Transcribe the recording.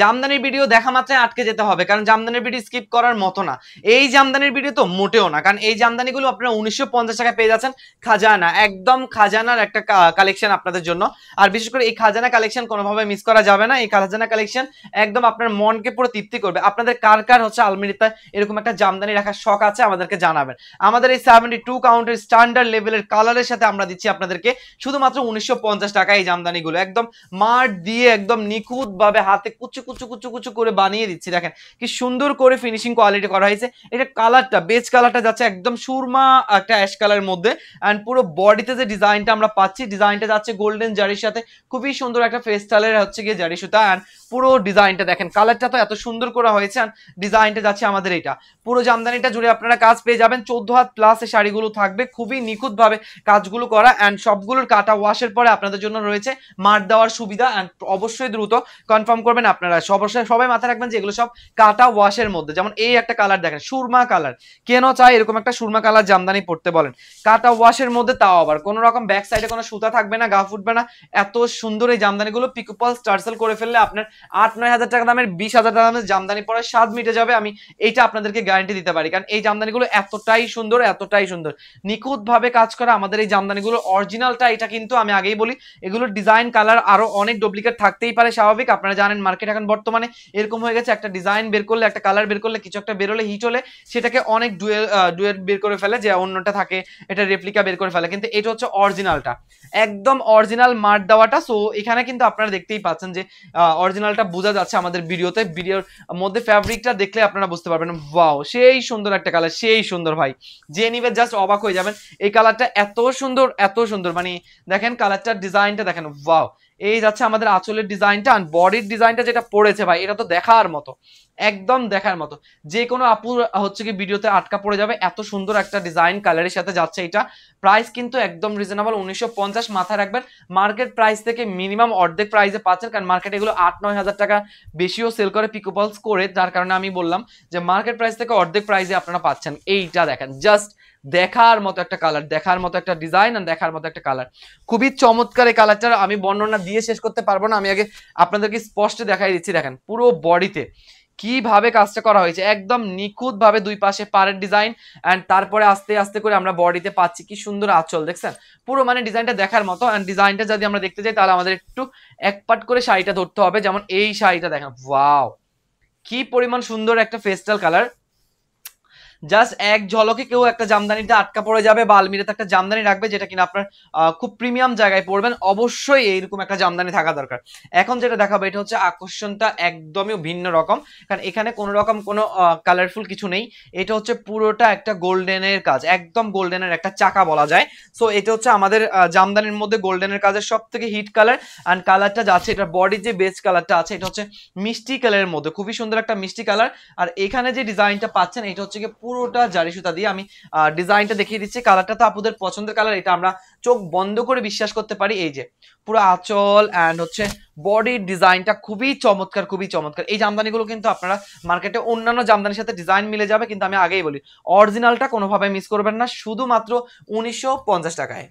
জামদানির video দেখা মাত্রই আটকে যেতে হবে, কারণ জামদানির ভিডিও স্কিপ করার মতো না। এই জামদানির ভিডিও তো মোটেও না, কারণ এই জামদানিগুলো আপনারা 1950 টাকায় পেয়ে যাচ্ছেন। খাজানা, একদম খাজানার একটা কালেকশন আপনাদের জন্য। আর বিশেষ করে এই খাজানা কালেকশন কোনোভাবে মিস করা যাবে না। এই খাজানা কালেকশন একদম আপনার মনকে পুরো তৃপ্তি করবে। আপনাদের কার কার হচ্ছে আলমারিতে এরকম একটা জামদানি রাখার শখ আছে আমাদেরকে জানাবেন। আমাদের এই 72 কাউন্টের স্ট্যান্ডার্ড লেভেলের কালারের সাথে আমরা দিচ্ছি আপনাদেরকে শুধুমাত্র 1950 টাকায় এই জামদানিগুলো। একদম মার দিয়ে একদম নিখুঁত ভাবে হাতে কুচু কুচু কুচু কুচু করে বানিয়ে দিচ্ছি। দেখেন কি সুন্দর করে ফিনিশিং কোয়ালিটি করা হয়েছে। এটা কালারটা, বেজ কালারটা যাচ্ছে একদম সুরমা একটা অ্যাশ কালারের মধ্যে। এন্ড পুরো বডিতে যে ডিজাইনটা আমরা পাচ্ছি, ডিজাইনটা যাচ্ছে গোল্ডেন জারির সাথে, খুবই সুন্দর একটা ফেস্টালের হচ্ছে গিয়ে জারি সুতা। এন্ড পুরো ডিজাইনটা দেখেন, কালারটা তো এত সুন্দর করা হয়েছে। ডিজাইনটা যাচ্ছে আমাদের এটা। পুরো জামদানিটা জুড়ে আপনারা কাজ পেয়ে যাবেন। 14 হাত প্লাস এই শাড়িগুলো থাকবে, খুবই নিখুঁত ভাবে কাজগুলো করা। এন্ড সবগুলোর কাটা ওয়াশের পরে আপনাদের জন্য রয়েছে মার দেওয়ার সুবিধা। এন্ড অবশ্যই দ্রুত কনফার্ম করবেন আপনারা। সবাই মাথায় রাখবেন যে এগুলো সব কাটা ওয়াশের মধ্যে। যেমন এই একটা কালার দেখেন, সুরমা কালার। কেন চাই এরকম একটা সুরমা কালার জামদানি পড়তে বলেন? কাটা ওয়াশের মধ্যে, তাও আবার কোনো রকম ব্যাক সাইডে কোনো সুতা থাকবে না, গা ফুটবে না। এত সুন্দর এই জামদানিগুলো পিকোপাল টার্সেল করে ফেললে আপনার 8-9 হাজার টাকা দামের 20 হাজার টাকা দামের জামদানি পরে স্বাদ মিটে যাবে। আমি এইটা আপনাদেরকে গ্যারান্টি দিতে পারি, কারণ এই জামদানিগুলো এতটাই সুন্দর, এতটাই সুন্দর নিখুঁত ভাবে কাজ করা আমাদের এই জামদানিগুলো। অরিজিনালটা এটা কিন্তু আমি আগেই বলি, এগুলোর ডিজাইন কালার আরো অনেক ডুপ্লিকেট থাকতেই পারে, স্বাভাবিক। আপনারা জানেন মার্কেট এখন বর্তমানে এরকম হয়ে গেছে, একটা ডিজাইন বের করলে, একটা কালার বের করলে, কিছু একটা বের হলে, হিট হলে সেটাকে অনেক ডুয়েট বের করে ফেলে, যে অন্যটা থাকে এটা রেপ্লিকা বের করে ফেলে। কিন্তু এটা হচ্ছে অরিজিনালটা, একদম অরিজিনাল মার্ক দেওয়াটা। সো এখানে কিন্তু আপনারা দেখতেই পাচ্ছেন যে অরিজিনালটা বোঝা যাচ্ছে আমাদের ভিডিওতে। ভিডিওর মধ্যে ফ্যাব্রিকটা দেখলে আপনারা বুঝতে পারবেন, ওয়াও সেই সুন্দর একটা কালার, সেই সুন্দর ভাই। যে নিবে জাস্ট অবাক হয়ে যাবেন। এই কালারটা এত সুন্দর, এত সুন্দর, মানে দেখেন কালারটার ডিজাইনটা দেখেন, ওয়াও। এই যাচ্ছে আমাদের আঁচলের ডিজাইনটা। আর বডির ডিজাইনটা যেটা পড়েছে ভাই, এটা তো দেখার মতো, একদম দেখার মতো। যে কোনো আপু হচ্ছে কি ভিডিওতে আটকা পড়ে যাবে, এত সুন্দর একটা ডিজাইন কালারের সাথে যাচ্ছে এটা। প্রাইস কিন্তু একদম রিজনেবল, 1950। মাথায় রাখবেন মার্কেট প্রাইস থেকে মিনিমাম অর্ধেক প্রাইসে পাচ্ছেন, কারণ মার্কেটে এগুলো 8-9 হাজার টাকা বেশিও সেল করে পিকোপালস করে। তার কারণে আমি বললাম যে মার্কেট প্রাইস থেকে অর্ধেক প্রাইসে আপনারা পাচ্ছেন। এইটা দেখেন, জাস্ট দেখার মতো একটা কালার, দেখার মতো একটা ডিজাইন, আর দেখার মতো একটা কালার। খুবই চমৎকার এই কালারটার। আমি বর্ণনা দিয়ে শেষ করতে পারবো না, আমি আগে আপনাদেরকে স্পষ্ট দেখাই দিচ্ছি। দেখেন পুরো বডিতে কিভাবে কাজটা করা হয়েছে, একদম নিখুঁত ভাবে দুই পাশে পাড়ের ডিজাইন। এন্ড তারপরে আস্তে আস্তে করে আমরা বডিতে পাচ্ছি কি সুন্দর আঁচল, দেখছেন? পুরো মানে ডিজাইনটা দেখার মতো। এন্ড ডিজাইনটা যদি আমরা দেখতে যাই, তাহলে আমাদের একটু এক পাট করে শাড়িটা ধরতে হবে। যেমন এই শাড়িটা দেখেন, ওয়াও কি পরিমাণ সুন্দর একটা পেস্টাল কালার। জাস্ট এক ঝলকে কেউ একটা জামদানিতে আটকা পড়ে যাবে, বা আলমিরাতে একটা জামদানি রাখবে যেটা কিনা আপনার খুব প্রিমিয়াম জায়গায় পড়বেন। অবশ্যই এইরকম একটা জামদানি থাকা দরকার। এখন যেটা দেখাবো, এটা হচ্ছে আকর্ষণটা একদমই ভিন্ন রকম, কারণ এখানে কোনো রকম কোনো কালারফুল কিছু নেই। এটা হচ্ছে পুরোটা একটা গোল্ডেনের কাজ, একদম গোল্ডেনের একটা চাকা বলা যায়। সো এটা হচ্ছে আমাদের জামদানির মধ্যে গোল্ডেনের কাজের সব থেকে হিট কালার। অ্যান্ড কালারটা যাচ্ছে, এটা বডির যে বেস কালারটা আছে, এটা হচ্ছে মিষ্টি কালারের মধ্যে, খুবই সুন্দর একটা মিষ্টি কালার। আর এখানে যে ডিজাইনটা পাচ্ছেন, এটা হচ্ছে কি পুরোটা জারি সুতা দিয়ে। আমি ডিজাইনটা দেখিয়ে দিচ্ছি। কালারটা তো আপুদের পছন্দের কালার, এটা আমরা চোখ বন্ধ করে বিশ্বাস করতে পারি। এই যে পুরো আঁচল এন্ড হচ্ছে বডির ডিজাইনটা খুবই চমৎকার, খুবই চমৎকার। এই জামদানিগুলো কিন্তু আপনারা মার্কেটে অন্যান্য জামদানির সাথে ডিজাইন মিলে যাবে, কিন্তু আমি আগেই বলি অরিজিনালটা কোনোভাবে মিস করবেন না, শুধুমাত্র 1950 টাকায়।